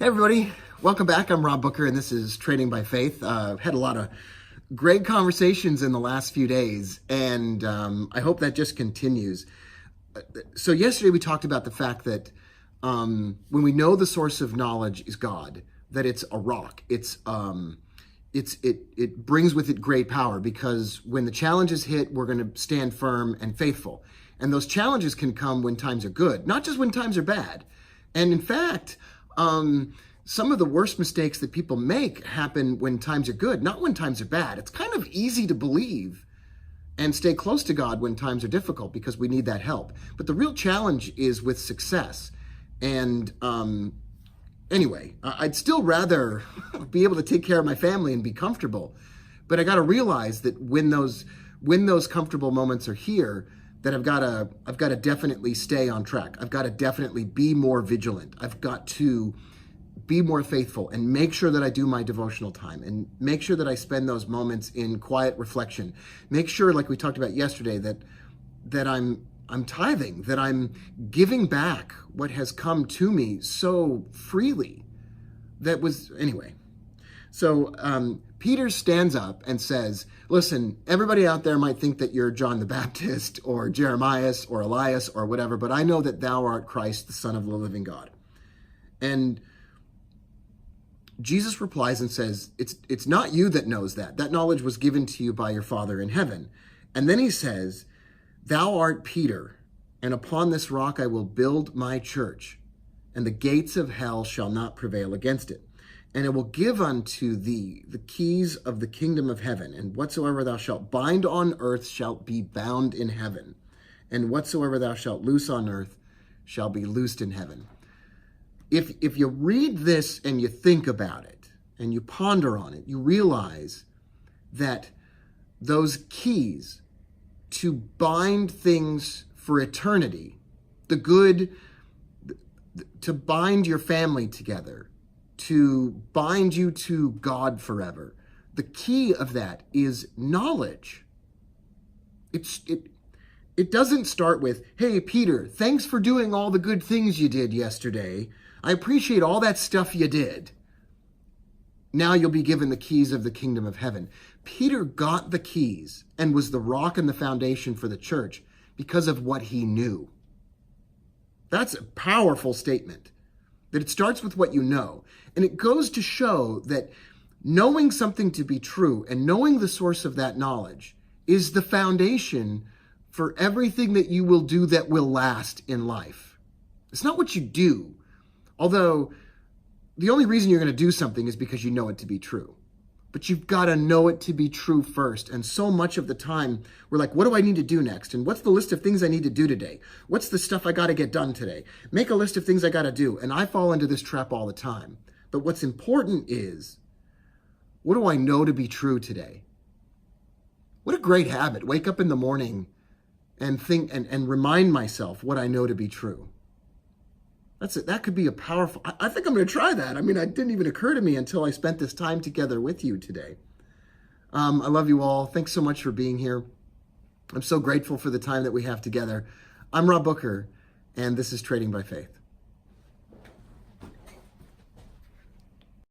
Hey everybody, welcome back. I'm Rob Booker and this is Trading by Faith. Had a lot of great conversations in the last few days and I hope that just continues. So yesterday we talked about the fact that when we know the source of knowledge is God, that it's a rock. It brings with it great power because when the challenges hit, we're going to stand firm and faithful. And those challenges can come when times are good, not just when times are bad. And in fact, some of the worst mistakes that people make happen when times are good, not when times are bad. It's kind of easy to believe and stay close to God when times are difficult because we need that help. But the real challenge is with success. And anyway, I'd still rather be able to take care of my family and be comfortable. But I got to realize that when those comfortable moments are here, that I've got to definitely stay on track. I've got to definitely be more vigilant. I've got to be more faithful and make sure that I do my devotional time and make sure that I spend those moments in quiet reflection. Make sure, like we talked about yesterday, that I'm tithing, that I'm giving back what has come to me so freely. Anyway. So Peter stands up and says, listen, everybody out there might think that you're John the Baptist or Jeremiah or Elias or whatever, but I know that thou art Christ, the Son of the living God. And Jesus replies and says, it's not you that knows that. That knowledge was given to you by your Father in heaven. And then he says, thou art Peter, and upon this rock I will build my church, and the gates of hell shall not prevail against it. And it will give unto thee the keys of the kingdom of heaven, and whatsoever thou shalt bind on earth shall be bound in heaven, and whatsoever thou shalt loose on earth shall be loosed in heaven. If you read this and you think about it, and you ponder on it, you realize that those keys to bind things for eternity, to bind your family together, to bind you to God forever. The key of that is knowledge. It doesn't start with, hey, Peter, thanks for doing all the good things you did yesterday. I appreciate all that stuff you did. Now you'll be given the keys of the kingdom of heaven. Peter got the keys and was the rock and the foundation for the church because of what he knew. That's a powerful statement. That it starts with what you know. And it goes to show that knowing something to be true and knowing the source of that knowledge is the foundation for everything that you will do that will last in life. It's not what you do, although the only reason you're going to do something is because you know it to be true. But you've got to know it to be true first. And so much of the time, we're like, what do I need to do next? And what's the list of things I need to do today? What's the stuff I got to get done today? Make a list of things I got to do. And I fall into this trap all the time. But what's important is, what do I know to be true today? What a great habit. Wake up in the morning and think and remind myself what I know to be true. That's it. That could be a powerful, I think I'm going to try that. I mean, it didn't even occur to me until I spent this time together with you today. I love you all. Thanks so much for being here. I'm so grateful for the time that we have together. I'm Rob Booker, and this is Trading by Faith.